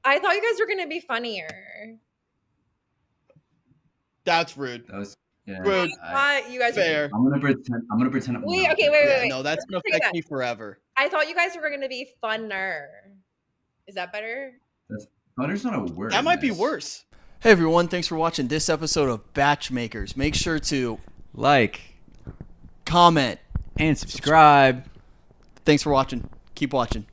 I thought you guys were gonna be funnier. That's rude. That was rude. I thought you guys Fair. I'm gonna pretend. I'm Wait, not. okay, wait. No, that's gonna Take it affect back. me forever. I thought you guys were gonna be funner. Is that better? Funner's not a word. That might be worse. Hey everyone, thanks for watching this episode of BachMakers. Make sure to like, comment, and subscribe. Thanks for watching. Keep watching.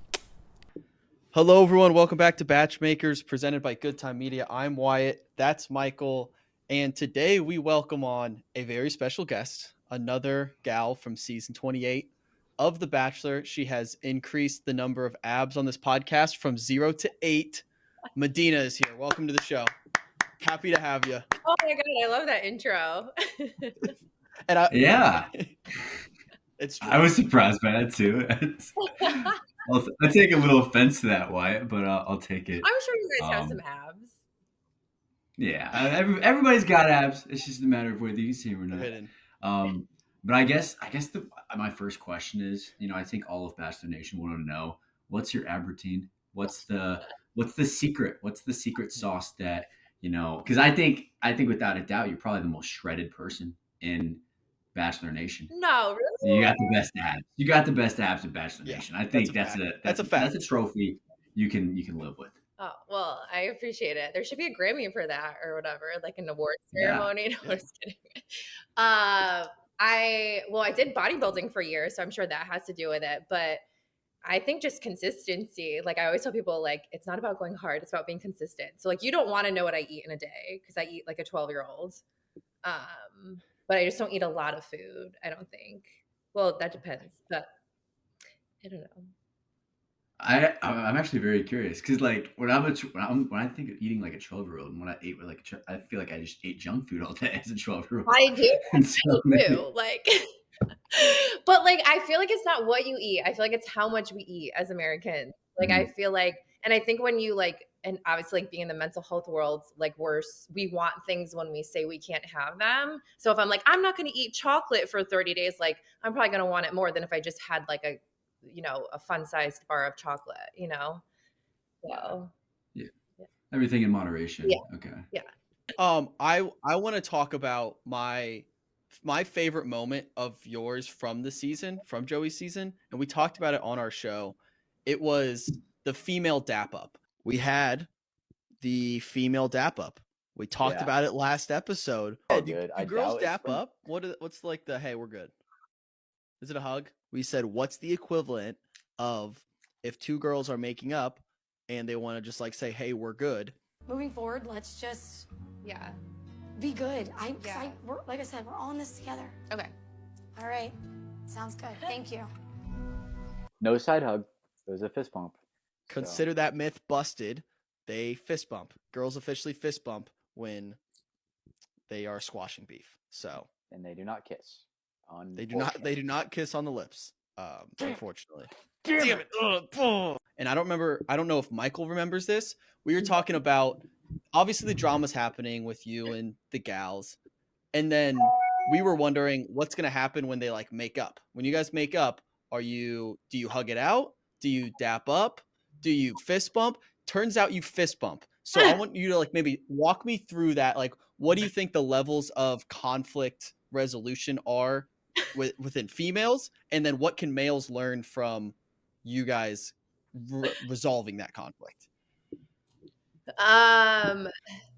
Hello everyone, welcome back to BachMakers presented by Good Time Media. I'm Wyatt, that's Michael, and today we welcome on a very special guest, another gal from season 28 of The Bachelor. She has increased the number of abs on this podcast from 0 to 8. Madina is here. Welcome to the show. Happy to have you. Oh my god, I love that intro. And Yeah. It's true. I was surprised by that too. I take a little offense to that, Wyatt, but I'll take it. I'm sure you guys have some abs. Yeah, everybody's got abs. It's just a matter of whether you see them or not. Hidden. But I guess my first question is, I think all of Bachelor Nation want to know, what's your ab routine? What's the secret? What's the secret sauce that, because I think without a doubt, you're probably the most shredded person in Bachelor Nation. No, really? You got the best abs. You got the best abs in Bachelor Nation. I think that's a fact. That's a trophy you can live with. Oh, well, I appreciate it. There should be a Grammy for that or whatever, like an award ceremony. Yeah. No, I was kidding. I did bodybuilding for years, so I'm sure that has to do with it. But I think just consistency. Like I always tell people, like it's not about going hard; it's about being consistent. So like you don't want to know what I eat in a day because I eat like a 12-year-old. But I just don't eat a lot of food. I don't think. Well, that depends, but I don't know. I'm actually very curious because like when I think of eating like a 12-year-old, and when I ate with I feel like I just ate junk food all day as a 12-year-old. I do. I do. Like, but like I feel like it's not what you eat. I feel like it's how much we eat as Americans. Like I feel like, and I think when you like, and obviously like being in the mental health world, like we want things when we say we can't have them. So if I'm like, I'm not going to eat chocolate for 30 days, like I'm probably going to want it more than if I just had like a fun-sized bar of chocolate, So yeah. Everything in moderation. Yeah. Okay. Yeah. I want to talk about my favorite moment of yours from the season, from Joey's season, and we talked about it on our show. It was the female dap up. We had the female dap up. We talked about it last episode. Do girls dap up? What's like the hey, we're good? Is it a hug? We said, what's the equivalent of if two girls are making up and they want to just like say, hey, we're good? Moving forward, let's just be good. Like I said, we're all in this together. Okay. All right. Sounds good. Thank you. No side hug. It was a fist bump. Consider that myth busted. They fist bump. Girls officially fist bump when they are squashing beef. And they do not kiss. They do not kiss on the lips. Unfortunately. Damn it. And I don't know if Michael remembers this. We were talking about obviously the drama's happening with you and the gals. And then we were wondering what's going to happen when they like make up. When you guys make up, do you hug it out? Do you dap up? Do you fist bump? Turns out you fist bump. So I want you to like maybe walk me through that. Like, what do you think the levels of conflict resolution are within females? And then what can males learn from you guys resolving that conflict?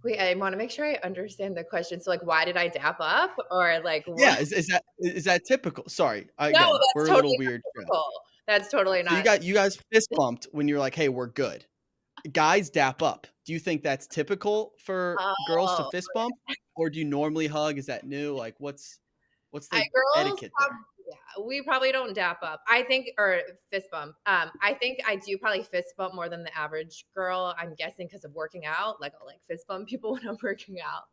Wait, I want to make sure I understand the question. So like, why did I dap up or like, what? Yeah. Is that typical? Sorry. No, we're totally a little weird. typical. That's totally not. So you guys fist bumped when you're like, hey, we're good. Guys dap up. Do you think that's typical for girls to fist bump, or do you normally hug? Is that new? Like, what's the etiquette there? Yeah, we probably don't dap up. I think, or fist bump. I think I do probably fist bump more than the average girl. I'm guessing because of working out. Like I'll like fist bump people when I'm working out.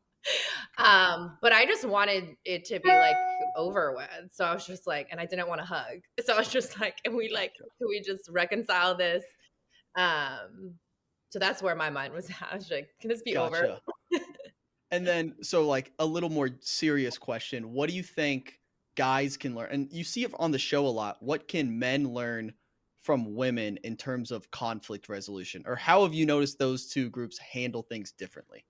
But I just wanted it to be like over with. So I was just like, and I didn't want to hug. So I was just like, can we just reconcile this? So that's where my mind was at. I was like, can this be over? And then, so like a little more serious question. What do you think guys can learn? And you see it on the show a lot. What can men learn from women in terms of conflict resolution, or how have you noticed those two groups handle things differently?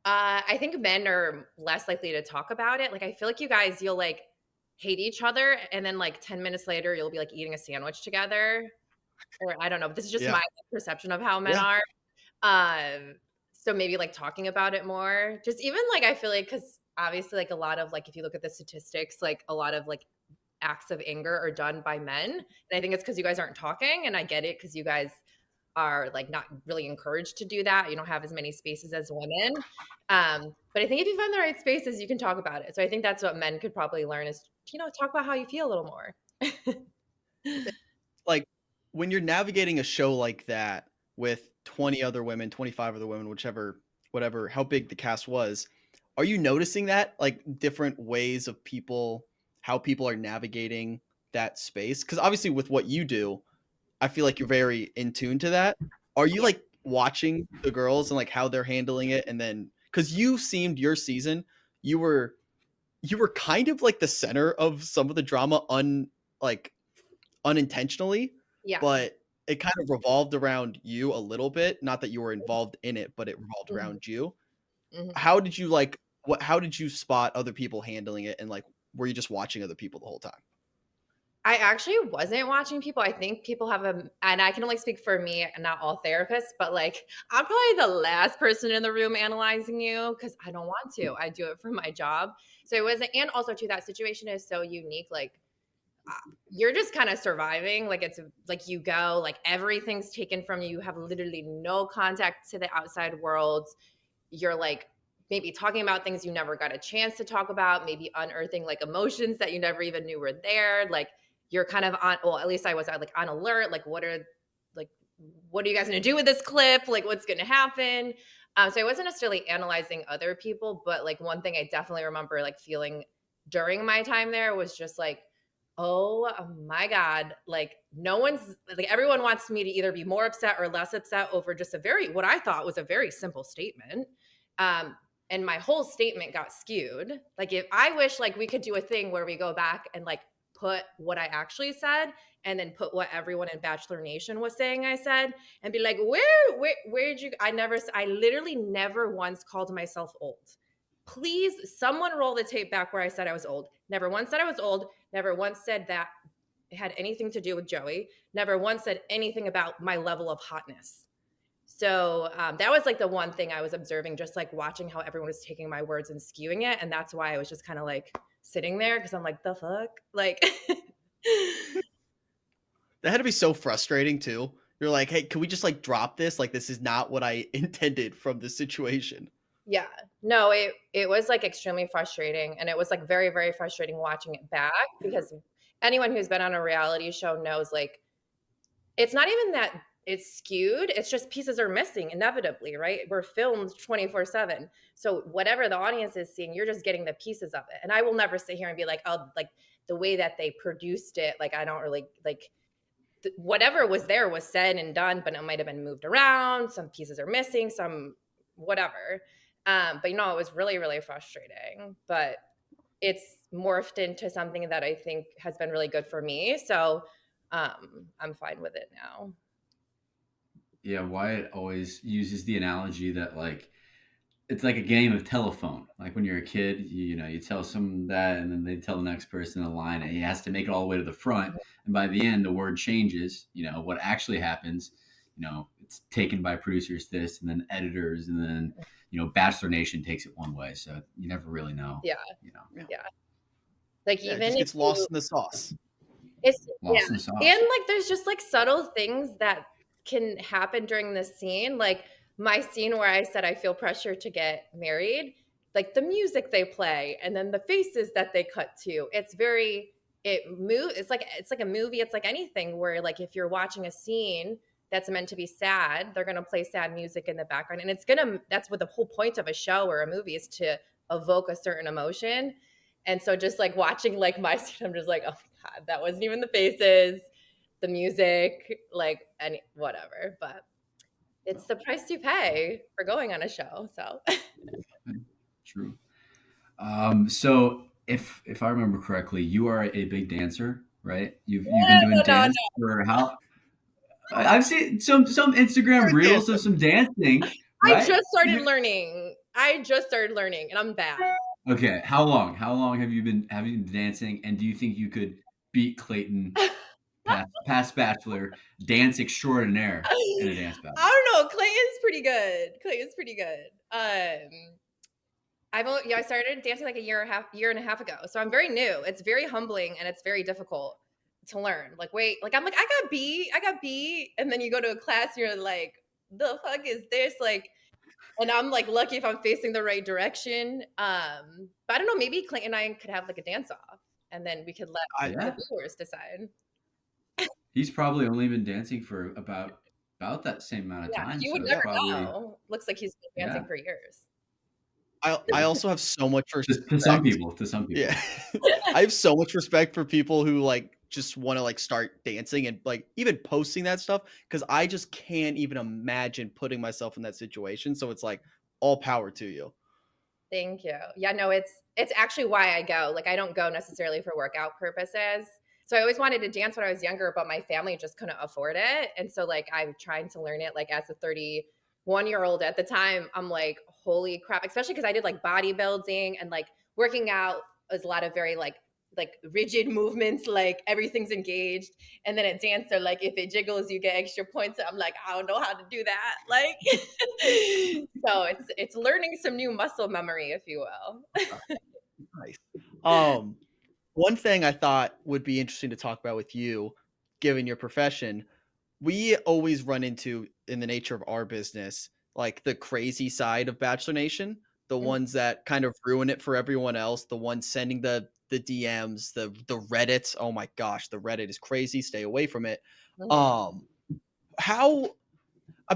I think men are less likely to talk about it. Like, I feel like you guys, you'll like hate each other, and then like 10 minutes later, you'll be like eating a sandwich together. Or I don't know. This is just Yeah. my perception of how men Yeah. are. Um, so maybe like talking about it more. Just even like I feel like because obviously like a lot of like if you look at the statistics, like a lot of like acts of anger are done by men. And I think it's because you guys aren't talking. And I get it because you guys are like not really encouraged to do that. You don't have as many spaces as women. But I think if you find the right spaces, you can talk about it. So I think that's what men could probably learn is, talk about how you feel a little more. Like when you're navigating a show like that with 20 other women, 25 other women, whichever, whatever, how big the cast was, are you noticing that like different ways of people, how people are navigating that space? Because obviously, with what you do, I feel like you're very in tune to that. Are you Yeah. like watching the girls and like how they're handling it? And then because you seemed your season, you were kind of like the center of some of the drama like unintentionally, Yeah. but it kind of revolved around you a little bit. Not that you were involved in it, but it revolved Mhm. around you. Mhm. How did you like how did you spot other people handling it, and like were you just watching other people the whole time? I actually wasn't watching people. I think people have and I can only speak for me and not all therapists, but like I'm probably the last person in the room analyzing you because I don't want to. I do it for my job. So it wasn't, and also too, that situation is so unique. Like you're just kind of surviving. Like it's like you go, like everything's taken from you. You have literally no contact to the outside world. You're like maybe talking about things you never got a chance to talk about, maybe unearthing like emotions that you never even knew were there. Like you're kind of on, well, at least I was like on alert. Like, what are you guys going to do with this clip? Like, what's going to happen? So I wasn't necessarily analyzing other people, but like one thing I definitely remember like feeling during my time there was just like, oh my God, like no one's like everyone wants me to either be more upset or less upset over just a very what I thought was a very simple statement. Um, and my whole statement got skewed. Like if I wish like we could do a thing where we go back and like put what I actually said and then put what everyone in Bachelor Nation was saying I said and be like, where'd you I literally never once called myself old. Please, someone roll the tape back where I said I was old. Never once said I was old. Never once said that it had anything to do with Joey. Never once said anything about my level of hotness. So that was like the one thing I was observing, just like watching how everyone was taking my words and skewing it. And that's why I was just kind of like sitting there because I'm like, the fuck? Like, That had to be so frustrating too. You're like, hey, can we just like drop this? Like, this is not what I intended from this situation. yeah, no, it was like extremely frustrating. And it was like very, very frustrating watching it back because anyone who's been on a reality show knows like it's not even that it's skewed, it's just pieces are missing inevitably, right? We're filmed 24/7. So whatever the audience is seeing, you're just getting the pieces of it. And I will never sit here and be like, "Oh, like the way that they produced it, like I don't really like whatever was there was said and done, but it might have been moved around. Some pieces are missing, some whatever." But it was really, really frustrating. But it's morphed into something that I think has been really good for me. So I'm fine with it now. Yeah, Wyatt always uses the analogy that like it's like a game of telephone. Like when you're a kid, you tell someone that, and then they tell the next person a line, and he has to make it all the way to the front. And by the end, the word changes. What actually happens. It's taken by producers this, and then editors, and then Bachelor Nation takes it one way. So you never really know. Yeah. You know, Yeah. Like Yeah, it even just if gets you lost in the sauce. it's yeah. lost in the And sauce. like there's just like subtle things that can happen during the scene. Like my scene where I said I feel pressure to get married, like the music they play and then the faces that they cut to. It's like a movie, it's like anything where like if you're watching a scene that's meant to be sad, they're gonna play sad music in the background. And that's what the whole point of a show or a movie is to evoke a certain emotion. And so just like watching like my scene, I'm just like, oh my God, that wasn't even the faces, the music, like any whatever. But it's the price you pay for going on a show. So True. So if I remember correctly, you are a big dancer. right? You've been doing No, dance for how? I've seen some Instagram reels of some dancing, I right? just started learning. And I'm bad. Okay, how long? How long have you been dancing? And do you think you could beat Clayton, past Bachelor, dance extraordinaire in a dance battle? I don't know. Clayton's pretty good. I started dancing like a year and a half ago. So I'm very new. It's very humbling and it's very difficult to learn. Like, wait, like I'm like, I got B. And then you go to a class and you're like, the fuck is this? Like, and I'm like lucky if I'm facing the right direction. But I don't know, maybe Clayton and I could have like a dance off and then we could let I the Yeah, viewers decide. he's probably only been dancing for about that same amount of Yeah, time. you would So it's never probably know. Looks like he's been dancing yeah. for years. I also have so much To some respect. people, to some Yeah. people. I have so much respect for people who like just want to like start dancing and like even posting that stuff because I just can't even imagine putting myself in that situation. So it's like all power to you. Thank you. Yeah, no, it's actually why I go. Like I don't go necessarily for workout purposes. So I always wanted to dance when I was younger, but my family just couldn't afford it. And so like I'm trying to learn it like as a 31-year-old at the time. I'm like, holy crap, especially because I did like bodybuilding and like working out is a lot of very like rigid movements, like everything's engaged. And then at dance, they're like, if it jiggles, you get extra points. I'm like, I don't know how to do that. Like, so it's learning some new muscle memory, if you will. Nice. Um, One thing I thought would be interesting to talk about with you, given your profession, we always run into in the nature of our business, like the crazy side of Bachelor Nation, the ones that kind of ruin it for everyone else, the ones sending the DMs, the Reddit. Oh my gosh, the Reddit is crazy. Stay away from it. Mhm. Um, how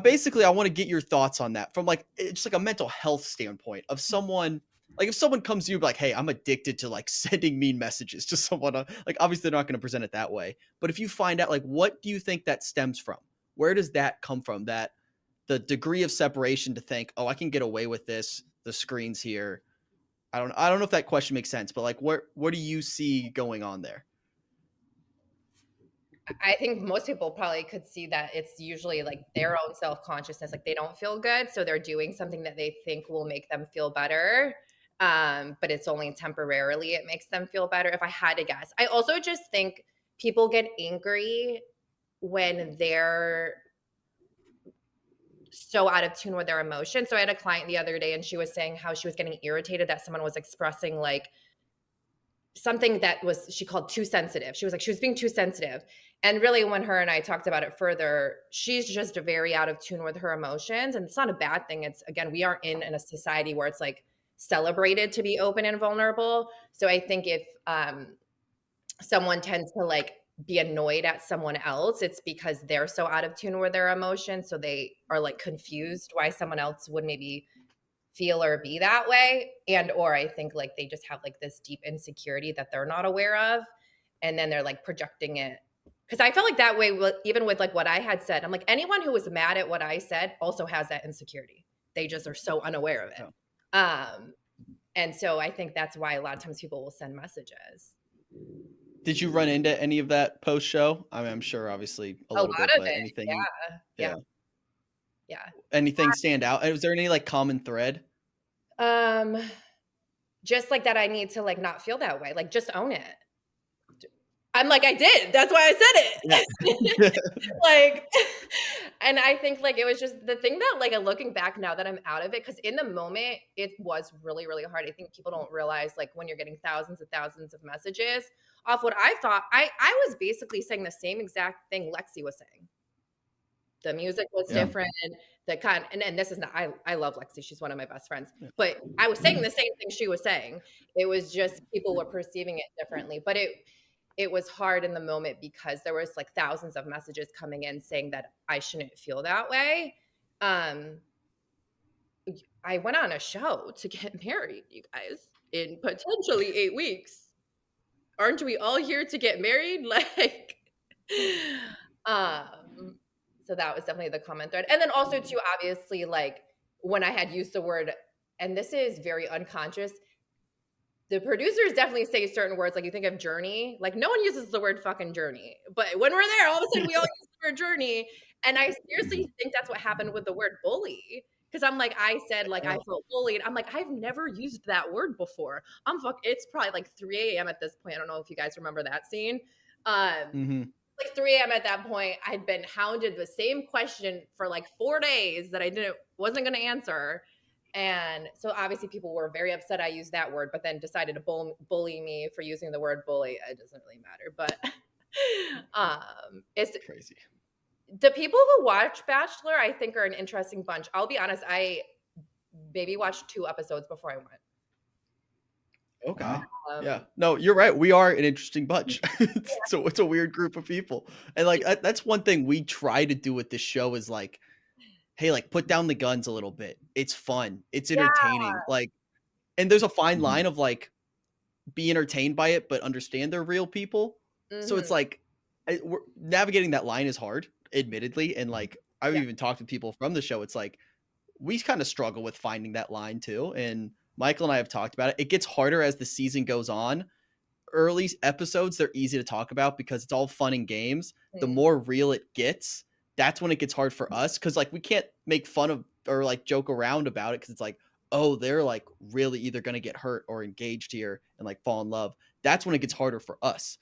basically I want to get your thoughts on that from like it's like a mental health standpoint of someone like if someone comes to you like, hey, I'm addicted to like sending mean messages to someone, like obviously they're not going to present it that way, but if you find out like what do you think that stems from? Where does that come from? That the degree of separation to think, oh, I can get away with this. The screen's here. I don't know if that question makes sense, but like what do you see going on there? I think most people probably could see that it's usually like their own self consciousness, like they don't feel good, so they're doing something that they think will make them feel better. But it's only temporarily it makes them feel better. If I had to guess, I also just think people get angry when they're so out of tune with their emotions. So I had a client the other day and she was saying how she was getting irritated that someone was expressing like something that was she called too sensitive. She was like she was being too sensitive. And really when her and I talked about it further, she's just very out of tune with her emotions and it's not a bad thing. It's again, we are in a society where it's like celebrated to be open and vulnerable. So I think if someone tends to like be annoyed at someone else, it's because they're so out of tune with their emotions. So they are like confused why someone else would maybe feel or be that way. And, or I think like they just have like this deep insecurity that they're not aware of. And then they're like projecting it. Cause I felt like that way, even with like what I had said, I'm like, anyone who was mad at what I said also has that insecurity. They just are so unaware of Yeah. it. And so I think that's why a lot of times people will send messages. Did you run into any of that post show? I mean, I'm sure obviously a A little lot bit, of but it. anything Yeah. Yeah. yeah. Yeah. Anything stand out? Was there any like common thread? Um, just like that I need to like not feel that way. Like just own it. I'm like, I did. That's why I Yeah. said it. Like, and I think like it was just the thing that like looking back now that I'm out of it, because in the moment it was really, really hard. I think people don't realize like when you're getting thousands and thousands of messages off what I thought, I was basically saying the same exact thing Lexi was saying. The music was Yeah. different. The kind and this is not I love Lexi. She's one of my best friends. Yeah. But I was saying the same thing she was saying. It was just people were perceiving it differently. But it was hard in the moment because there was like thousands of messages coming in saying that I shouldn't feel that way. Um, I went on a show to get married, you guys, in potentially 8 weeks. Aren't we all here to get married? Like, um, so that was definitely the common thread. And then also too, obviously, like when I had used the word, and this is very unconscious, the producers definitely say certain words. Like you think of journey, like no one uses the word fucking journey, but when we're there, all of a sudden we all use the word journey. And I seriously think that's what happened with the word bully. Because I'm like, I said like I felt bullied. I'm like, I've never used that word before. It's probably like 3 a.m. at this point. I don't know if you guys remember that scene. Like 3 a.m. at that point, I'd been hounded the same question for like 4 days that I wasn't going to answer. And so obviously people were very upset I used that word, but then decided to bully me for using the word bully. It doesn't really matter, but it's Crazy. the people who watch Bachelor, I think, are an interesting bunch. I'll be honest, I maybe watched 2 episodes before I went. Okay. Wow. Yeah. No, you're right. We are an interesting bunch. So it's a weird group of people. And like that's one thing we try to do with this show is like, hey, like put down the guns a little bit. It's fun. It's Yeah. entertaining. Like, and there's a fine Mhm. line of like be entertained by it, but understand they're real people. So it's Mhm. like navigating that line is hard, admittedly. And like I've Yeah. even talked to people from the show. It's like we kind of struggle with finding that line too. And Michael and I have talked about it. It gets harder as the season goes on. Early episodes, they're easy to talk about because it's all fun and games. The Mhm. more real it gets, that's when it gets hard for us because like we can't make fun of or like joke around about it because it's like, oh, they're like really either gonna get hurt or engaged here and like fall in love. That's when it gets harder for us.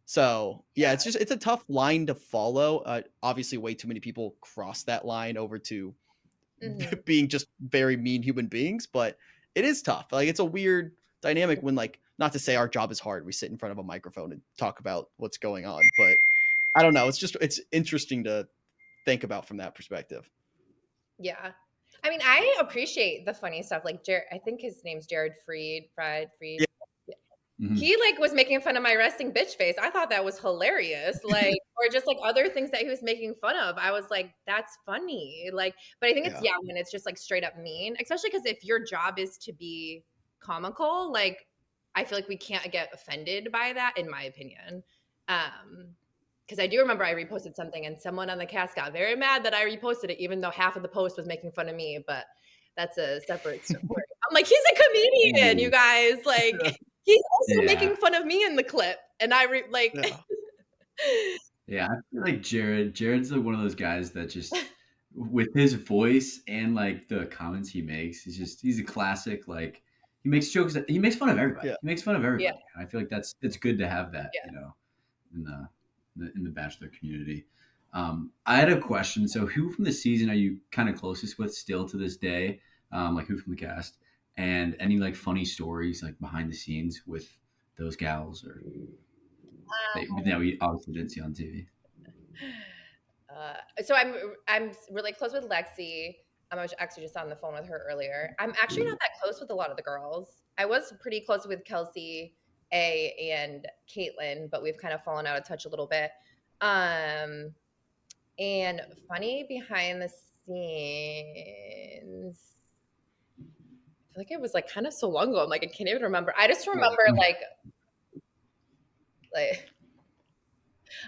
So yeah, Yeah. it's a tough line to follow. Obviously, way too many people cross that line over to Mhm. being just very mean human beings, but it is tough. Like it's a weird dynamic when like not to say our job is hard. We sit in front of a microphone and talk about what's going on, but I don't know. It's interesting to think about from that perspective. Yeah. I mean, I appreciate the funny stuff. Like I think his name's Jared Freed. Yeah. Mhm. He like was making fun of my resting bitch face. I thought that was hilarious. Like, or just like other things that he was making fun of. I was like, that's funny. Like, but I think it's Yeah. when it's just like straight up mean, especially because if your job is to be comical, like I feel like we can't get offended by that, in my opinion. Because I do remember I reposted something and someone on the cast got very mad that I reposted it, even though half of the post was making fun of me. But that's a separate story. I'm like, he's a comedian, you Ooh. guys. Like, he's also Yeah. making fun of me in the clip, and like. Yeah. Yeah, I feel like Jared's like one of those guys that just with his voice and like the comments he makes, he's a classic. Like he makes jokes. He makes fun of everybody. Yeah. He makes fun of Yeah, everybody. And I feel like it's good to have that, yeah. in the Bachelor community. I had a question. So, who from the season are you kind of closest with still to this day? Like who from the cast, and any like funny stories like behind the scenes with those gals or that we obviously didn't see on TV. So I'm really close with Lexi. I was actually just on the phone with her earlier. I'm actually not that close with a lot of the girls. I was pretty close with Kelsey, and Caitlin, but we've kind of fallen out of touch a little bit. And funny behind the scenes. I feel like it was like kind of so long ago. I'm like, I can't even remember. I just remember like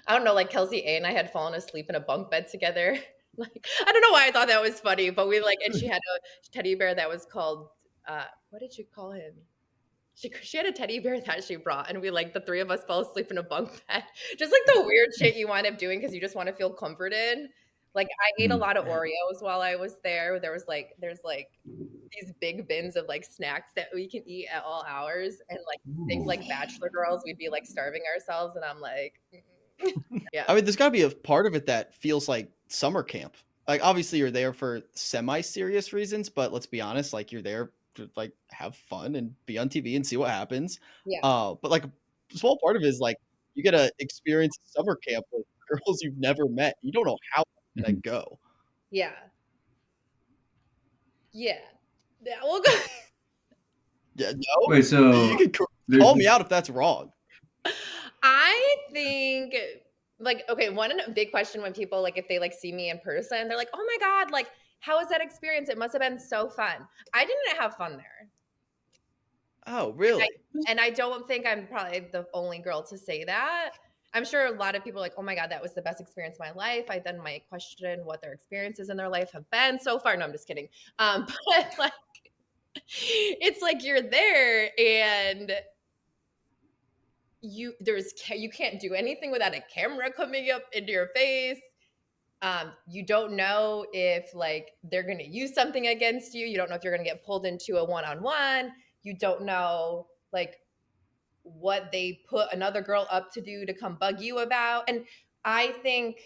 I don't know, like Kelsey A and I had fallen asleep in a bunk bed together. Like I don't know why I thought that was funny, but we like, and she had a teddy bear that was called what did she call him? She had a teddy bear that she brought, and we like the 3 of us fell asleep in a bunk bed. Just like the weird shit you wind up doing because you just want to feel comforted. Like I ate a Mhm. lot of Oreos while I was there. There's like these big bins of like snacks that we can eat at all hours, and like think Ooh. like Bachelor girls, we'd be like starving ourselves, and I'm like, yeah, I mean, there's got to be a part of it that feels like summer camp. Like, obviously, you're there for semi-serious reasons, but let's be honest, like you're there to like have fun and be on TV and see what happens. yeah, But like a small part of it is like you get to experience summer camp with girls you've never met. You don't know how it's gonna Mhm. go. yeah, yeah. Yeah, we'll go. Yeah, no, Wait, you so can there's call this. me out if that's wrong. I think like okay, one big question when people like if they like see me in person, they're like, "Oh my god, like how was that experience? It must have been so fun." I didn't have fun there. Oh, I, really? and I don't think I'm probably the only girl to say that. I'm sure a lot of people are like, "Oh my god, that was the best experience of my life." I then might question what their experiences in their life have been so far. No, I'm just kidding. But like It's like you're there and you can't do anything without a camera coming up into your face. You don't know if like they're gonna use something against you. You don't know if you're gonna get pulled into a one-on-one. You don't know like what they put another girl up to do to come bug you about. And I think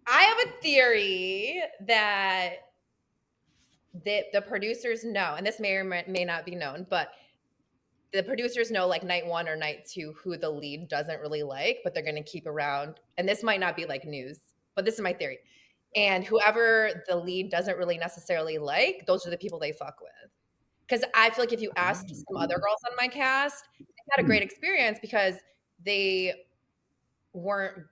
I have a theory that the producers know, and this may or may not be known, but the producers know like night one or night two who the lead doesn't really like, but they're going to keep around. And this might not be like news, but this is my theory. And whoever the lead doesn't really necessarily like, those are the people they fuck with. Because I feel like if you asked some other girls on my cast, they had a great experience because they weren't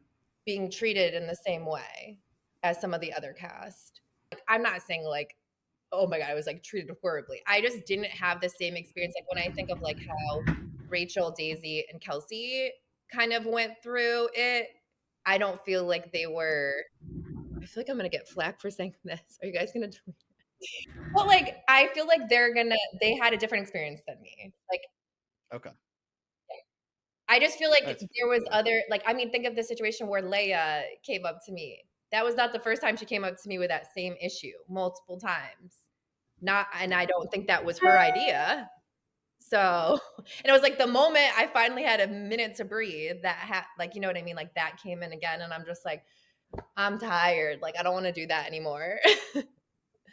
being treated in the same way as some of the other cast. Like, I'm not saying like, oh my God, I was like treated horribly. I just didn't have the same experience. Like when I think of like how Rachel, Daisy, and Kelsey kind of went through it, I don't feel like they were. I feel like I'm gonna get flack for saying this. Are you guys gonna? Well, like I feel like they had a different experience than me. Like Okay. I just feel like That's there was fair. other like I mean, think of the situation where Leia came up to me. That was not the first time she came up to me with that same issue, multiple times. Not and I don't think that was her idea. So, and it was like the moment I finally had a minute to breathe that like, you know what I mean? Like that came in again and I'm just like, I'm tired. Like I don't want to do that anymore.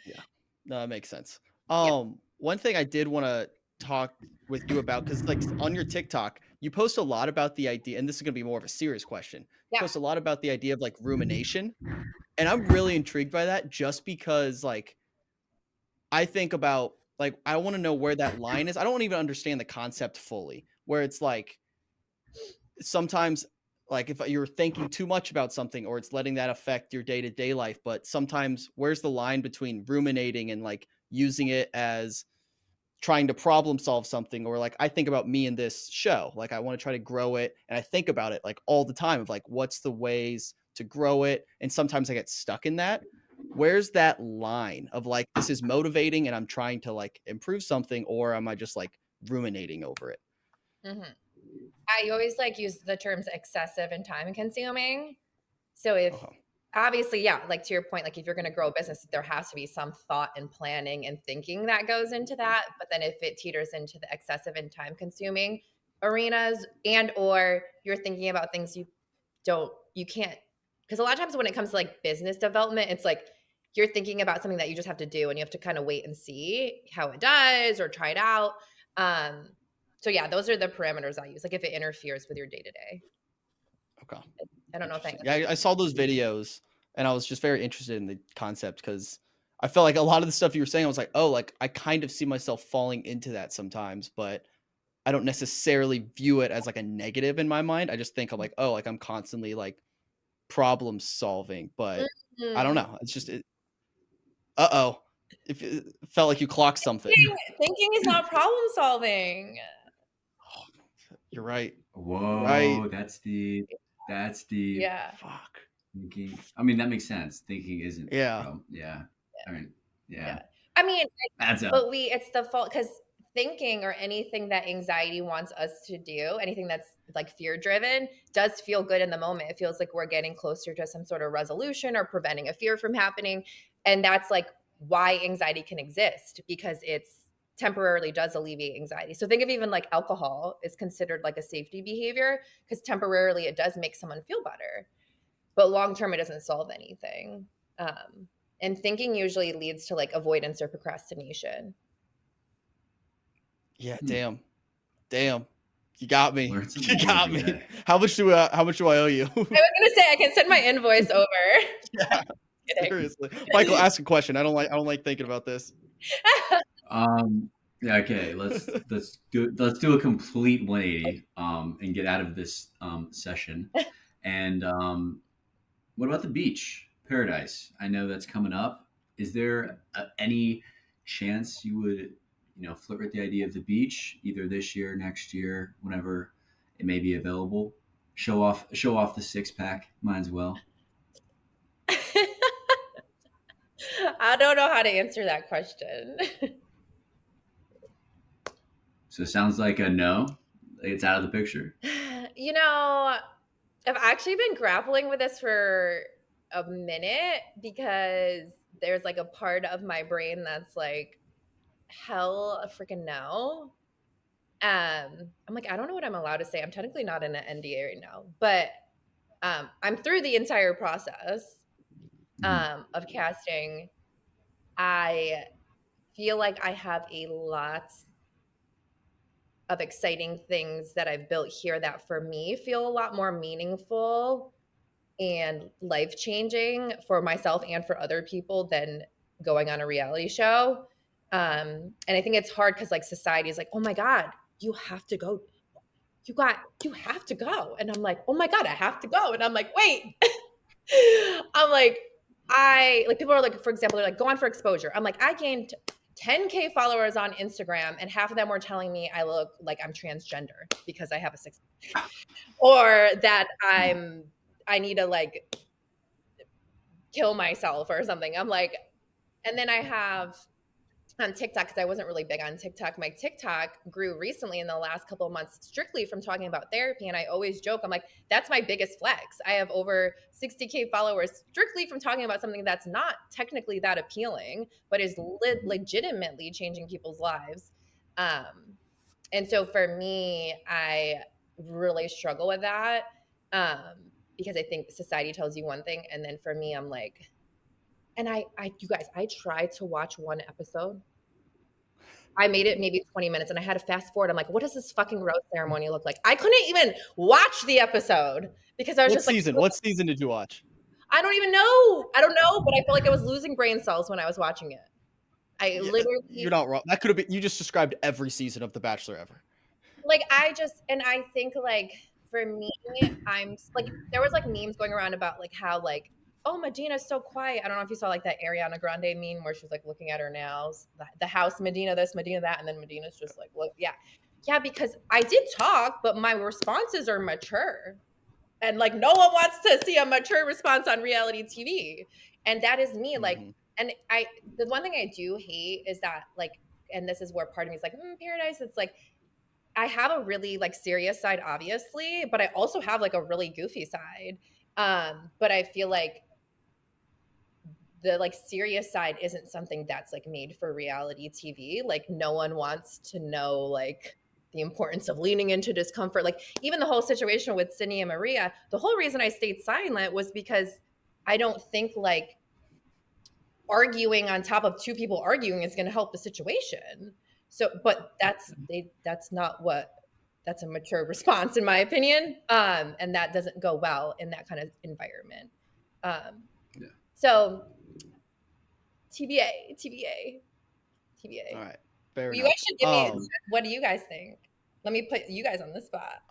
Yeah. No, that makes sense. Yeah. One thing I did want to talk with you about, because like on your TikTok, you post a lot about the idea, and this is gonna be more of a serious question. You Yeah. post a lot about the idea of like rumination. And I'm really intrigued by that just because like I think about like I want to know where that line is. I don't even understand the concept fully, where it's like sometimes like if you're thinking too much about something or it's letting that affect your day-to-day life, but sometimes where's the line between ruminating and like using it as trying to problem solve something, or like I think about me in this show, like I want to try to grow it and I think about it like all the time of like what's the ways to grow it, and sometimes I get stuck in that. Where's that line of like this is motivating and I'm trying to like improve something, or am I just like ruminating over it? Hmm. I always like use the terms excessive and time consuming. So if Okay. obviously, yeah, like to your point, like if you're going to grow a business, there has to be some thought and planning and thinking that goes into that. But then if it teeters into the excessive and time consuming arenas and or you're thinking about things you can't, because a lot of times when it comes to like business development, it's like you're thinking about something that you just have to do and you have to kind of wait and see how it does or try it out. Um, so yeah, those are the parameters I use. Like if it interferes with your day to day. Okay. I don't know if that Interesting. Yeah, answers. I saw those videos and I was just very interested in the concept because I felt like a lot of the stuff you were saying, I was like, oh, like I kind of see myself falling into that sometimes, but I don't necessarily view it as like a negative in my mind. I just think I'm like, oh, like I'm constantly like problem solving, but I don't Mhm. know. It's just, uh-oh. It felt like you clocked something. Thinking is not problem solving. You're right. You're right. Whoa, that's deep. That's deep. Yeah. Fuck. Thinking. I mean, that makes sense. Thinking isn't a Yeah. problem. Yeah. I mean, yeah. Yeah. I mean, Adds up. but it's the fault because thinking or anything that anxiety wants us to do, anything that's like fear driven, does feel good in the moment. It feels like we're getting closer to some sort of resolution or preventing a fear from happening. And that's like why anxiety can exist because it's temporarily does alleviate anxiety. So think of even like alcohol is considered like a safety behavior because temporarily it does make someone feel better, but long term it doesn't solve anything. Um, and thinking usually leads to like avoidance or procrastination. Yeah, Hmm. damn. Damn. You got me. Learn something You new got every me. day. How much do I owe you? I was gonna say I can send my invoice over. Yeah, Kidding. seriously. Michael, ask a question. I don't like thinking about this. Yeah, okay. Let's do a complete 180 and get out of this session. And what about the beach? Paradise. I know that's coming up. Is there any chance you would, flirt with the idea of the beach either this year, next year, whenever it may be available? Show off the six pack. Might as well. I don't know how to answer that question. So it sounds like a no. It's out of the picture. You know, I've actually been grappling with this for a minute because there's like a part of my brain that's like, hell a freaking no. I'm like, I don't know what I'm allowed to say. I'm technically not in an NDA right now, but I'm through the entire process of casting. I feel like I have a lot of exciting things that I've built here that for me feel a lot more meaningful and life changing for myself and for other people than going on a reality show. And I think it's hard because like society is like, oh my God, you have to go. You have to go. And I'm like, oh my God, I have to go. And I'm like, wait. I'm like, people are like, for example, they're like, go on for exposure. I'm like, I gained 10K followers on Instagram, and half of them were telling me I look like I'm transgender because I have a six, or that I need to like kill myself or something. I'm like, and then I have on TikTok, because I wasn't really big on TikTok. My TikTok grew recently in the last couple of months strictly from talking about therapy. And I always joke, I'm like, that's my biggest flex. I have over 60K followers strictly from talking about something that's not technically that appealing, but is legitimately changing people's lives. And so for me, I really struggle with that because I think society tells you one thing. And then for me, I'm like, and you guys, I tried to watch one episode. I made it maybe 20 minutes and I had to fast forward. I'm like, what does this fucking rose ceremony look like? I couldn't even watch the episode because I was What just like, season? What season did you watch? I don't even know. I don't know, but I feel like I was losing brain cells when I was watching it. I Yeah, you're literally, not wrong. That could have been. You just described every season of The Bachelor ever. like, and I think like for me, I'm like, there was like memes going around about like how like, oh, Medina's so quiet. I don't know if you saw like that Ariana Grande meme where she's like looking at her nails, the house, Medina this, Medina that, and then Medina's just like, look, yeah, because I did talk, but my responses are mature, and like no one wants to see a mature response on reality TV, and that is me. Like, Mhm. and the one thing I do hate is that like, and this is where part of me is like, Paradise. It's like I have a really like serious side, obviously, but I also have like a really goofy side. But I feel like the like serious side isn't something that's like made for reality TV. Like no one wants to know like the importance of leaning into discomfort. Like even the whole situation with Sydney and Maria, the whole reason I stayed silent was because I don't think like arguing on top of two people arguing is going to help the situation. So, but that's not what that's a mature response in my opinion. And that doesn't go well in that kind of environment. Yeah. So TBA, TBA, TBA. All right. Fair You enough. guys should give me. What do you guys think? Let me put you guys on the spot.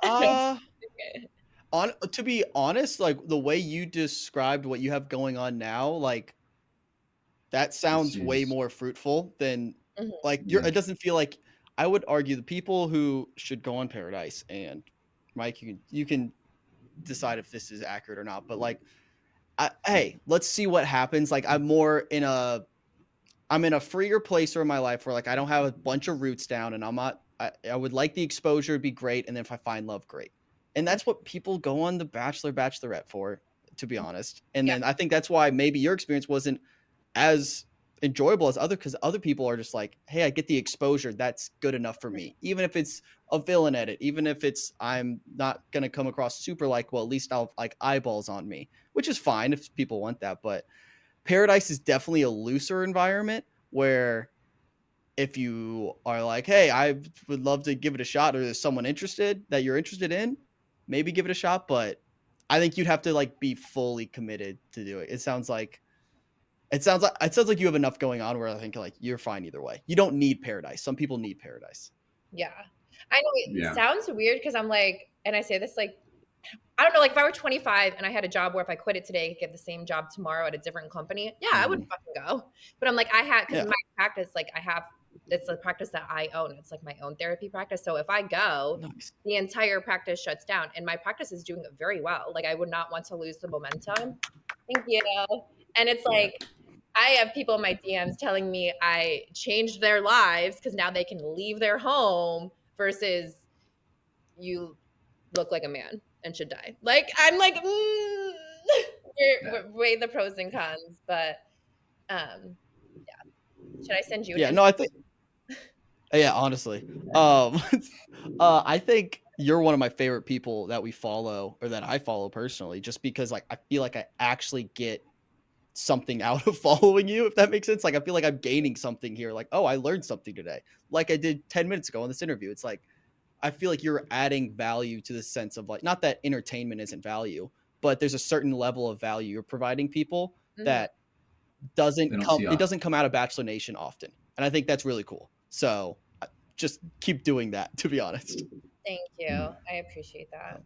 To be honest, like the way you described what you have going on now, like that sounds way more fruitful than Mhm. like it doesn't feel like I would argue the people who should go on Paradise, and Mike, you can decide if this is accurate or not, but like hey, let's see what happens. Like I'm in a freer place in my life where like I don't have a bunch of roots down, and I would like the exposure to be great, and then if I find love, great. And that's what people go on The Bachelor, Bachelorette for, to be honest. And Yeah. then I think that's why maybe your experience wasn't as enjoyable as because other people are just like, hey, I get the exposure, that's good enough for me. Even if it's a villain edit, even if it's I'm not gonna come across super likable, at least I'll like eyeballs on me, which is fine if people want that. But Paradise is definitely a looser environment where if you are like, hey, I would love to give it a shot, or there's someone interested that you're interested in, maybe give it a shot. But I think you'd have to like be fully committed to do it. It sounds like you have enough going on where I think like you're fine either way. You don't need Paradise. Some people need Paradise. Yeah. I know it sounds weird because I'm like, and I say this like, I don't know, like if I were 25 and I had a job where if I quit it today, I could get the same job tomorrow at a different company, I would fucking go. But I'm like, because my practice, like it's a practice that I own. It's like my own therapy practice. So if I go, the entire practice shuts down, and my practice is doing very well. Like I would not want to lose the momentum. Thank you. And it's like, I have people in my DMs telling me I changed their lives because now they can leave their home versus you look like a man and should die. Like I'm like, weigh the pros and cons, but should I send you an Yeah, no, invite? I think yeah, honestly. I think you're one of my favorite people that we follow or that I follow personally, just because like I feel like I actually get something out of following you, if that makes sense. Like I feel like I'm gaining something here. Like, oh, I learned something today. Like I did 10 minutes ago in this interview. It's like I feel like you're adding value to the sense of like not that entertainment isn't value, but there's a certain level of value you're providing people Mhm. that They don't see us. doesn't come out of Bachelor Nation often. And I think that's really cool. So just keep doing that, to be honest. Thank you. I appreciate that.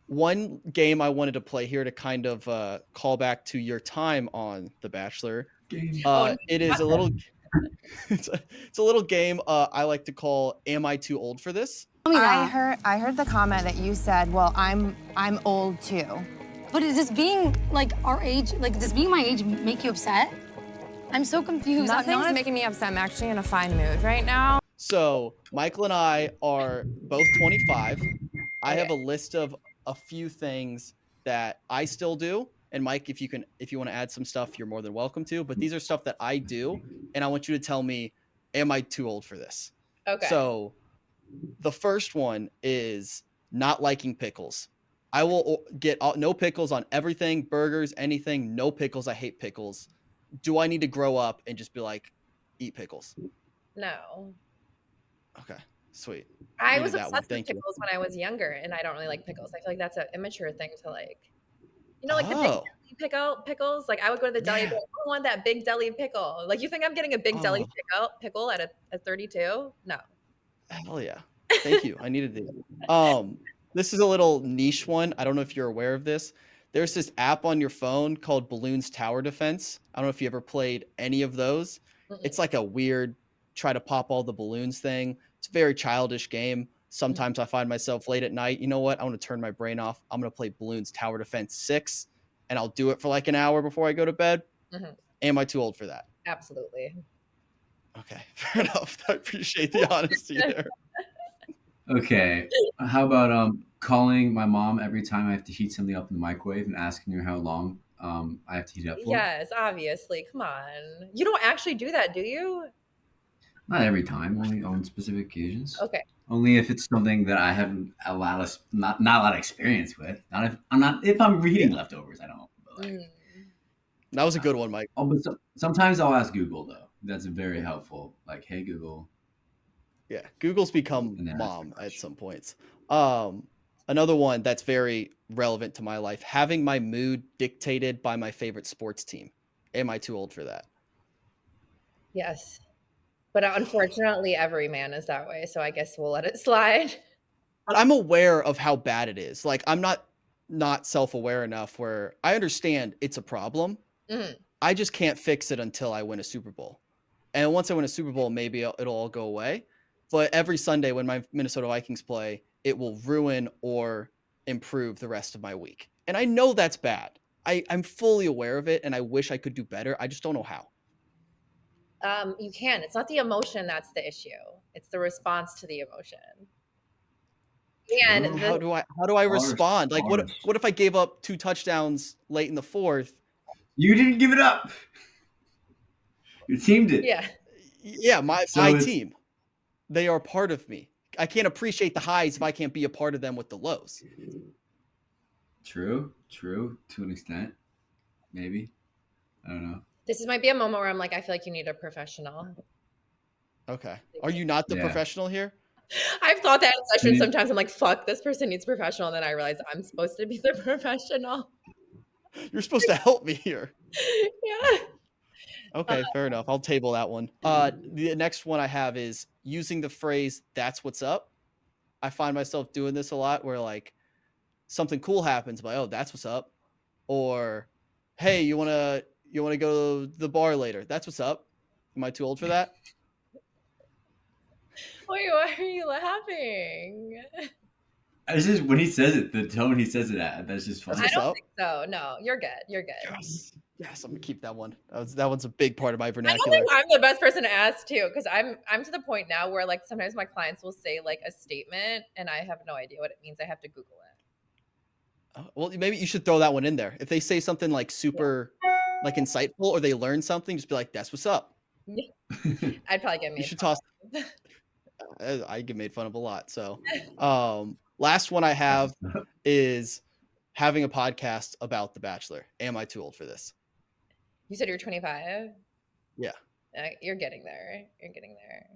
One game I wanted to play here to kind of call back to your time on The Bachelor. Oh, It is a little it's a little game I like to call Am I Too Old for This? I heard the comment that you said, well, I'm old too. But is this being like our age, like does being my age make you upset? I'm so confused. Nothing's making me upset. I'm actually in a fine mood right now. So Michael and I are both 25. I have a list of a few things that I still do. And Mike, if you want to add some stuff, you're more than welcome to. But these are stuff that I do, and I want you to tell me, am I too old for this? Okay. So the first one is not liking pickles. I will get no pickles on everything, burgers, anything, no pickles. I hate pickles. Do I need to grow up and just be like, eat pickles? No. Okay, sweet. I was Needed that one. obsessed with Thank you. pickles when I was younger, and I don't really like pickles. I feel like that's an immature thing to like. You know, like the Oh, big deli pickles. Like I would go to the deli. yeah. And be like, I want that big deli pickle. Like you think I'm getting a big deli Oh, pickle at 32? No. hell yeah. Thank you. I needed to. This is a little niche one. I don't know if you're aware of this. There's this app on your phone called Balloons Tower Defense. I don't know if you ever played any of those. Mm-mm. It's like a weird try to pop all the balloons thing. It's a very childish game. Sometimes I find myself late at night. You know what? I want to turn my brain off. I'm going to play Balloons Tower Defense 6, and I'll do it for like an hour before I go to bed. Mhm. Am I too old for that? Absolutely. Okay, fair enough. I appreciate the honesty there. Okay. How about calling my mom every time I have to heat something up in the microwave and asking her how long I have to heat it up for? Yes, obviously. Come on. You don't actually do that, do you? Not every time, only on specific occasions. Okay. Only if it's something that I haven't not a lot of experience with. Not if I'm reheating leftovers, I don't. But like, That was a good one, Mike. but sometimes I'll ask Google though. That's very helpful. Like, hey Google. Yeah, Google's become And then ask the mom at question. some points. Another one that's very relevant to my life, having my mood dictated by my favorite sports team. Am I too old for that? Yes. But unfortunately, every man is that way. So I guess we'll let it slide. But I'm aware of how bad it is. Like I'm not self-aware enough where I understand it's a problem. Mhm. I just can't fix it until I win a Super Bowl. And once I win a Super Bowl, maybe it'll all go away. But every Sunday when my Minnesota Vikings play, it will ruin or improve the rest of my week. And I know that's bad. I'm fully aware of it, and I wish I could do better. I just don't know how. You can. It's not the emotion that's the issue. It's the response to the emotion. And True. How do I Ours- respond? Like ours. what if I gave up 2 touchdowns late in the fourth? You didn't give it up. Your team did. yeah. Yeah, my it's- team. They are part of me. I can't appreciate the highs if I can't be a part of them with the lows. True, to an extent. Maybe. I don't know. This might be a moment where I'm like, I feel like you need a professional. Okay. Are you not the Yeah. professional here? I've thought that in session Maybe- sometimes. I'm like, fuck, this person needs professional. And then I realize I'm supposed to be the professional. You're supposed to help me here. Yeah. Okay, fair enough. I'll table that one. The next one I have is using the phrase "that's what's up." I find myself doing this a lot where like something cool happens, but oh, that's what's up. Or hey, you wanna go to the bar later? That's what's up. Am I too old for that? Wait, why are you laughing? It's just when he says it, the tone he says it at, that's just funny. I What's don't up? think so. No, you're good. You're good. Yes. Yes, I'm gonna keep that one. That one's a big part of my I don't vernacular. think I'm the best person to ask too, because I'm to the point now where like sometimes my clients will say like a statement and I have no idea what it means. I have to Google it. Well, maybe you should throw that one in there. If they say something like super like insightful or they learn something, just be like, "That's what's up." I'd probably get You made should fun toss. I get made fun of a lot. So, last one I have is having a podcast about The Bachelor. Am I too old for this? You said you're 25? Yeah. You're getting there. You're getting there.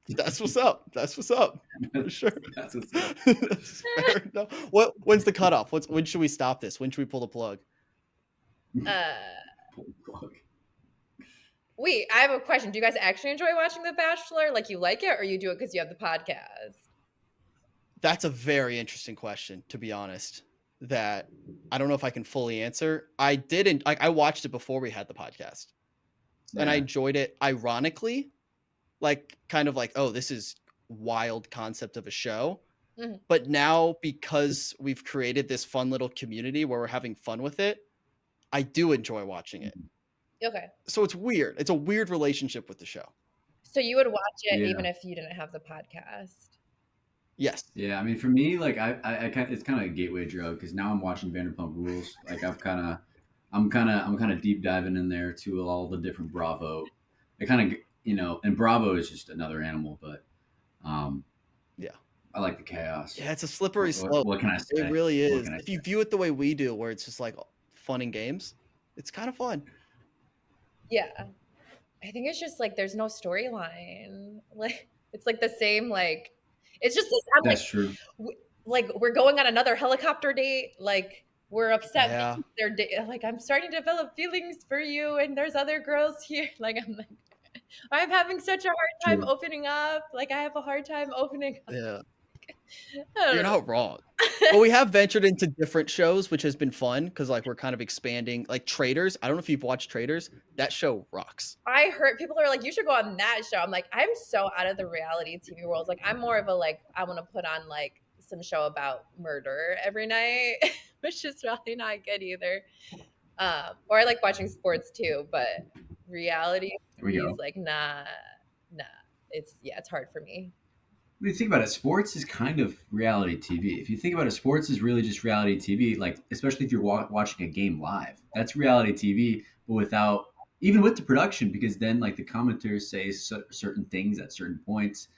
That's what's up. That's what's up. For sure. That's what's up. That's fair. No. When's the cutoff? When should we stop this? When should we pull the plug? Wait, I have a question. Do you guys actually enjoy watching The Bachelor? Like you like it, or you do it because you have the podcast? That's a very interesting question, to be honest, that I don't know if I can fully answer. I didn't like I watched it before we had the podcast. And I enjoyed it ironically, like kind of like, oh, this is wild concept of a show. Mm-hmm. But now because we've created this fun little community where we're having fun with it, I do enjoy watching it. Okay. So it's weird. It's a weird relationship with the show. So you would watch it even if you didn't have the podcast? Yes. Yeah, I mean, for me, like I it's kind of a gateway drug because now I'm watching Vanderpump Rules. Like I'm kind of deep diving in there to all the different Bravo. I kind of and Bravo is just another animal, but yeah, I like the chaos. Yeah, it's a slippery slope. What can I say? It really is. If you view it the way we do, where it's just like fun and games, it's kind of fun. Yeah, I think it's just like there's no storyline. Like it's like the same. Like it's just that's true. Like we're going on another helicopter date. Like we're upset. Yeah. They're like I'm starting to develop feelings for you, and there's other girls here. Like I'm having such a hard time opening up. Like I have a hard time opening up. Yeah. You're not wrong. But we have ventured into different shows, which has been fun because like we're kind of expanding. Like Traders. I don't know if you've watched Traders. That show rocks. I heard people are like, you should go on that show. I'm like, I'm so out of the reality TV world. Like I'm more of a like, I want to put on like some show about murder every night, which is really not good either. Or I like watching sports too, but reality is like nah. It's hard for me. When you think about it, sports is kind of reality TV. If you think about it, sports is really just reality TV. Like, especially if you're watching a game live, that's reality TV, but without even with the production, because then like the commenters say certain things at certain points,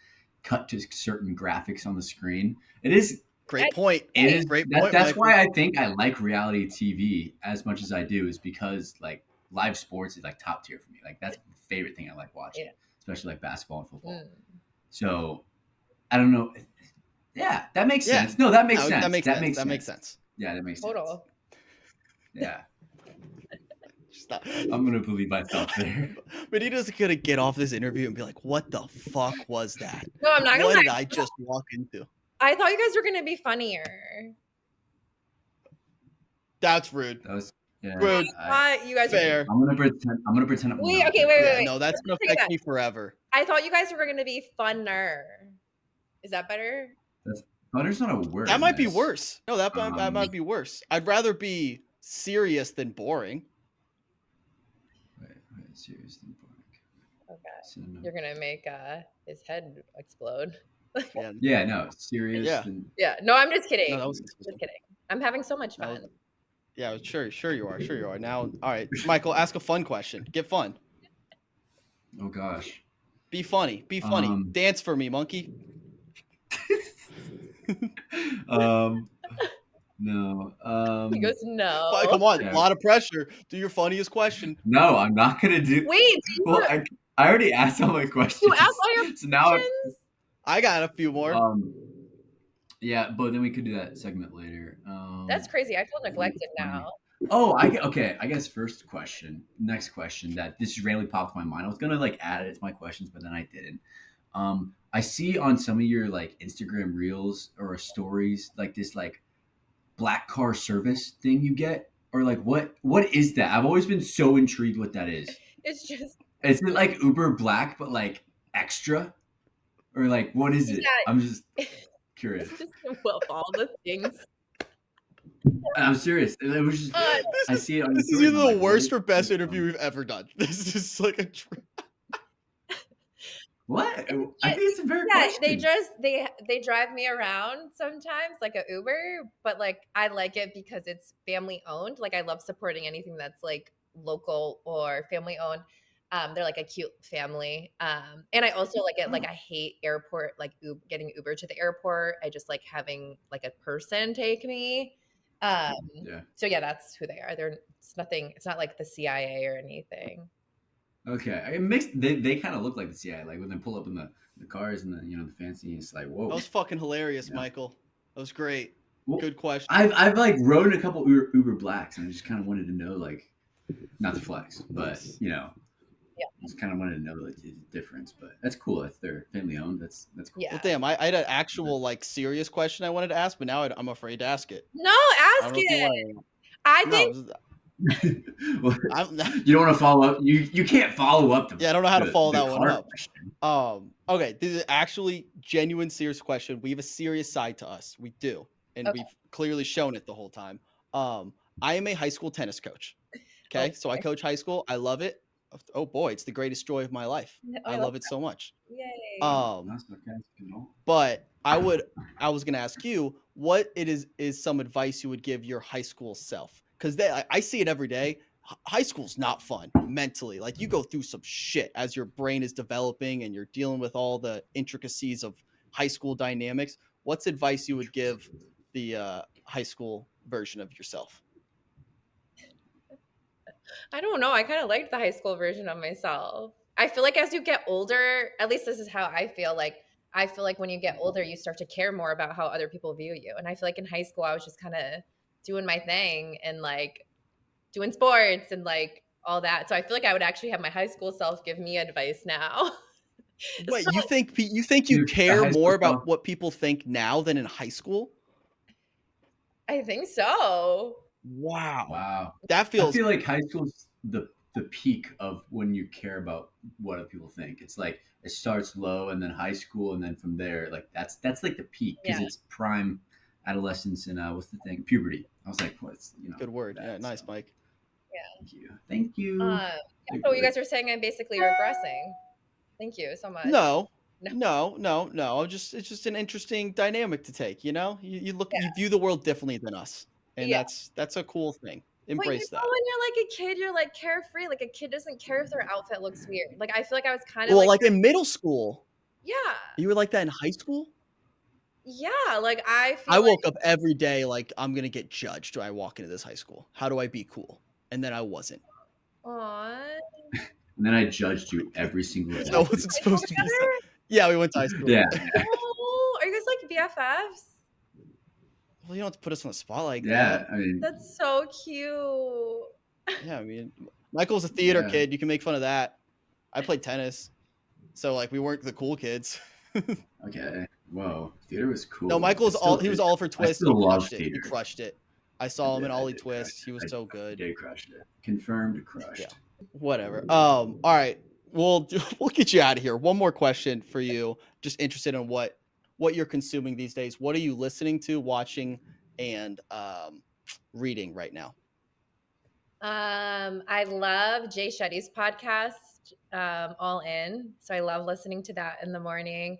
cut to certain graphics on the screen. It is great point. It is great point. That's why I think I like reality TV as much as I do, is because like live sports is like top tier for me. Like that's the favorite thing I like watching, especially like basketball and football. So. I don't know. Yeah, that makes sense. No, that makes sense. That makes sense. Yeah, that makes sense. Yeah. Stop. I'm going to believe myself there. Madina's going to get off this interview and be like, what the fuck was that? No, I'm not going to. What did I just walk into? I thought you guys were going to be funnier. That's rude. That was rude. You guys fair. I'm gonna pretend. Wait. Wait. No, that's going to affect me forever. I thought you guys were going to be funner. Is that better? Funner's not a word. That might be worse. No, that might be worse. I'd rather be serious than boring. Wait, serious than boring. Okay. You're gonna make his head explode. Yeah. No. Serious. Yeah. No, I'm just kidding. No, just kidding. I'm having so much fun. Yeah. Sure you are. Sure you are. Now, all right, Michael, ask a fun question. Get fun. Oh gosh. Be funny. Dance for me, monkey. No. He goes, no. Come on, a lot of pressure. Do your funniest question. No, I'm not gonna do. Wait. Well, I already asked all my questions. You asked all your questions? So now I got a few more. Yeah, but then we could do that segment later. That's crazy. I feel neglected now. Oh, okay. I guess next question that this just randomly popped in my mind. I was gonna like add it to my questions, but then I didn't. I see on some of your like Instagram reels or stories like this like black car service thing you get, or like what is that? I've always been so intrigued what that is. It's just is it like Uber Black but like extra, or like what is it? I'm just curious. Well, all the things. I'm serious. It was just, I see it on This your is stories, either I'm the like, worst what or best is interview we've ever done. This is like a. what? I think it's a fair Yeah, question. they drive me around sometimes like a Uber, but like I like it because it's family owned. Like I love supporting anything that's like local or family owned. They're like a cute family. And I also like it. Like Oh, I hate airport, like getting Uber to the airport. I just like having like a person take me. Um, yeah. so yeah, that's who they are. It's nothing. It's not like the CIA or anything. Okay. It makes they kind of look like the CIA, like when they pull up in the cars and the fancy. It's like, That whoa. was fucking hilarious, You know? Michael. That was great. Well, Good question. I've like rode a couple Uber Blacks, and I just kind of wanted to know, like, not to flex, but Nice. Yeah. just kind of wanted to know like the difference. But that's cool. If they're family owned, that's cool. Yeah. Well, damn, I had an actual like serious question I wanted to ask, but now I'm afraid to ask it. No, I ask don't know if you it. want to. I No, think Well, I'm. you don't want to follow up. You can't follow up Yeah, I don't know how to follow the that one car up. question. Okay, this is actually genuine, serious question. We have a serious side to us. We do, and okay. we've clearly shown it the whole time. I am a high school tennis coach. Okay, so I Okay. coach high school. I love it. Oh boy, it's the greatest joy of my life. Oh, I I love love it so much. that. Yay. Wow, Um, that's sarcastic and all. but I was gonna ask you what it is some advice you would give your high school self, because I see it every day. High school's not fun mentally. Like you go through some shit as your brain is developing and you're dealing with all the intricacies of high school dynamics. What's advice you would give the high school version of yourself? I don't know. I kind of liked the high school version of myself. I feel like as you get older, at least this is how I feel like when you get older, you start to care more about how other people view you. And I feel like in high school, I was just kind of doing my thing and like doing sports and like all that. So I feel like I would actually have my high school self give me advice now. Wait, So you think you The care high school more about stuff. what people think now than in high school? I think so. Wow. Wow. That I feels feel like high school's the peak of when you care about what other people think. It's like it starts low and then high school and then from there, like that's like the peak because Yeah. it's prime adolescence and what's the thing? Puberty. I was like, what's good word. Yeah, that, nice, so Mike. thank you. Thank you. Yeah, Good so you word. guys are saying I'm basically regressing. Thank you so much. No, No. no. It's just an interesting dynamic to take. You know, Yeah. you view the world differently than us, and Yeah. that's a cool thing. But you Embrace know, that. when you're like a kid, you're like carefree. Like a kid doesn't care if their outfit looks weird. Like I feel like I was kind of Well, like, like in middle school, yeah, you were like that in high school. yeah. Like I I feel like, woke up every day like I'm gonna get judged when I walk into this high school. How do I be cool? And then I wasn't. aw, And then I judged you every single day. That wasn't high school supposed to be said. together? Yeah, we went to high school. Yeah. Oh, are you guys like BFFs? Well, you don't have to put us on the spot like Yeah. that. I mean, That's so cute. Yeah, I mean, Michael's a theater Yeah. kid. You can make fun of that. I played tennis, so like we weren't the cool kids. okay. Whoa. Theater was cool. No, Michael's he was all for I twist. He still love crushed it. He theater. crushed it. I saw him in I Ollie did Twist. crush He was it. so I good. did crush it. Confirmed crushed. Yeah. Whatever. All right. We'll get you out of here. One more question for you. Just interested in what you're consuming these days. What are you listening to, watching, and reading right now? I love Jay Shetty's podcast, All In. So I love listening to that in the morning.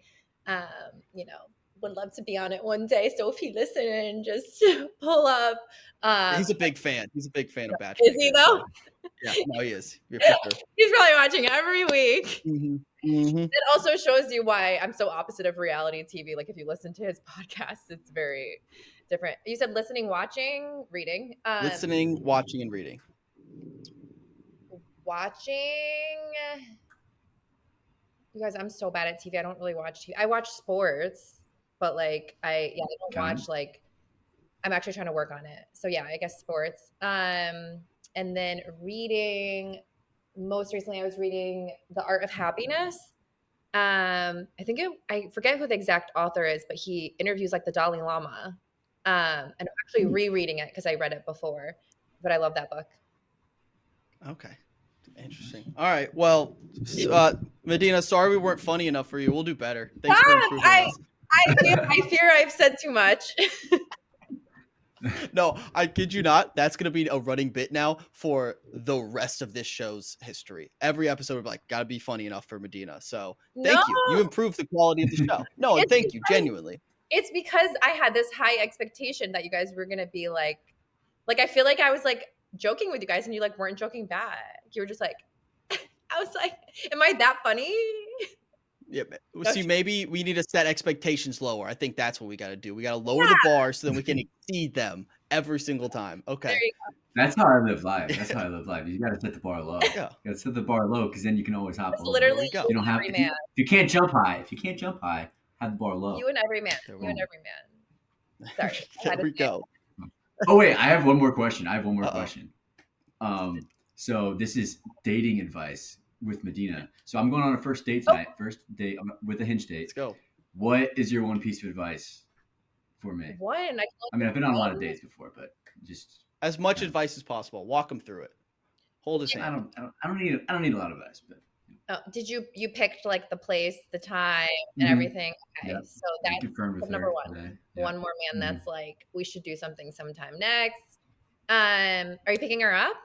You know, would love to be on it one day. So if you listen and just pull up. He's a big fan. He's a big fan of BachMakers. Is he though? So, yeah, no, he is. Yeah, for sure. He's probably watching every week. Mm-hmm. It also shows you why I'm so opposite of reality TV. Like if you listen to his podcast, it's very different. You said listening, watching, reading. Listening, watching, and reading. Watching. You guys, I'm so bad at TV. I don't really watch TV. I watch sports, but like I don't watch like. I'm actually trying to work on it. So yeah, I guess sports. And then reading. Most recently, I was reading The Art of Happiness. I forget who the exact author is, but he interviews like the Dalai Lama. And I'm actually rereading it because I read it before, but I love that book. Okay. Interesting. All right. Well, Madina, sorry we weren't funny enough for you. We'll do better. Thanks for improving us. I fear I've said too much. No, I kid you not. That's gonna be a running bit now for the rest of this show's history. Every episode will be like, gotta be funny enough for Medina. So No, thank you. You improved the quality of the show. No, and it's thank you, because genuinely. it's because I had this high expectation that you guys were gonna be like I feel like I was like joking with you guys and you like weren't joking back. You were just like, I was like, am I that funny? Yeah. No, See, maybe we need to set expectations lower. I think that's what we gotta do. We gotta lower yeah, the bar so then we can exceed them every single time. there Okay. you That's how I live life. That's how I live life. You got to set the bar low. Yeah. You got to set the bar low because then you can always hop It's over. literally go. You don't have every if you, man. if you can't jump high. If you can't jump high, have the bar low. You and every man. There You we and go. every man. Sorry. I There had to we say it. go. Oh wait, I have one more question. Uh-oh. Question. So this is dating advice with Medina. So I'm going on a first date tonight. First date with a hinge date. Let's go. What is your one piece of advice for me? One. I mean, I've been on a lot of dates before, but just As much advice as possible. Walk him through it. Hold his I hand. don't need a lot of advice, but Did you picked like the place, the time, and Mhm. everything? Okay, Yeah. so I that's confirmed with tip number her one. today. Yeah. One more man Mhm. that's like, we should do something sometime next. Are you picking her up?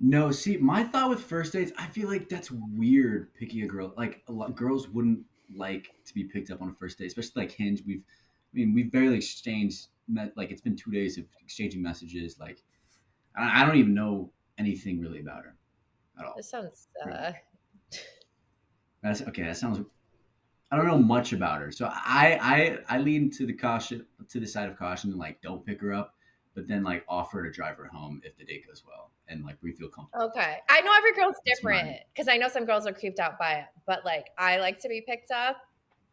No, see, my thought with first dates, I feel like that's weird picking a girl. Like a lot girls wouldn't like to be picked up on a first date, especially like Hinge. We've barely exchanged like it's been 2 days of exchanging messages. Like I don't even know anything really about her at all. This sounds. That's okay. That sounds. I don't know much about her, so I lean to the side of caution and like don't pick her up, but then like offer to drive her home if the date goes well and like we feel comfortable. Okay, I know every girl's That's different mine. because I know some girls are creeped out by it, but like I like to be picked up,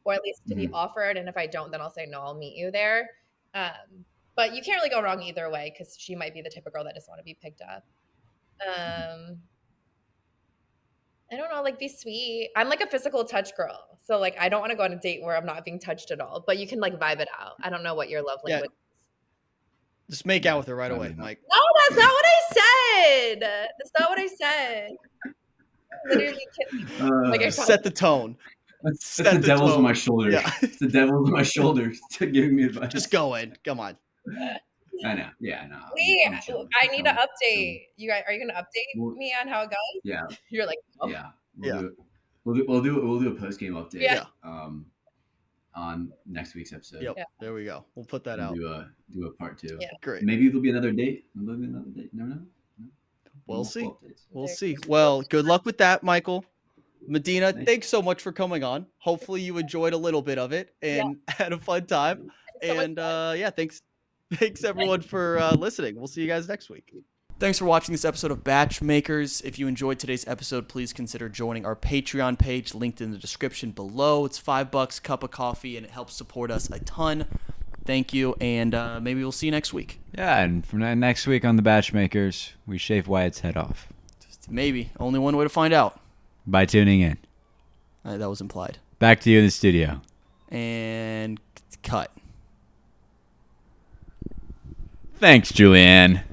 or at least to be Mhm. offered. And if I don't, then I'll say no. I'll meet you there. But you can't really go wrong either way because she might be the type of girl that just want to be picked up. I don't know, like be sweet. I'm like a physical touch girl. So like I don't want to go on a date where I'm not being touched at all, but you can like vibe it out. I don't know what your love Yeah. language is. Just make out with her right Drive away, it out. Mike. No, that's not what I said. That's not what I said. Literally like I Set the tone. That's Set the devil's on my tone. shoulders. Yeah. It's the devil's on my shoulders to giving me advice. Just go in. Come on. I know. Yeah, no. Wait, chilling. I need to Chilling. update. You guys, are you gonna update Well, me on how it goes? Yeah, You're like, oh. yeah. Yeah. We'll do a post game update. Yeah. On next week's episode. Yep. Yeah. There we go. We'll put that We'll out. do a part 2. Yeah. Great. Maybe there'll be another date. Never know. We'll see. Multiple updates. We'll see. Well, good luck with that, Michael. Medina, Thanks. thanks so much for coming on. Hopefully you enjoyed a little bit of it and had a fun time. So much And fun. yeah, thanks everyone for listening. We'll see you guys next week. Thanks for watching this episode of BachMakers. If you enjoyed today's episode, please consider joining our Patreon page linked in the description below. It's $5, cup of coffee, and it helps support us a ton. Thank you, and maybe we'll see you next week. Yeah, and from next week on the BachMakers, we shave Wyatt's head off. Just maybe. Only one way to find out. By tuning in. That was implied. Back to you in the studio. And cut. Thanks, Julianne.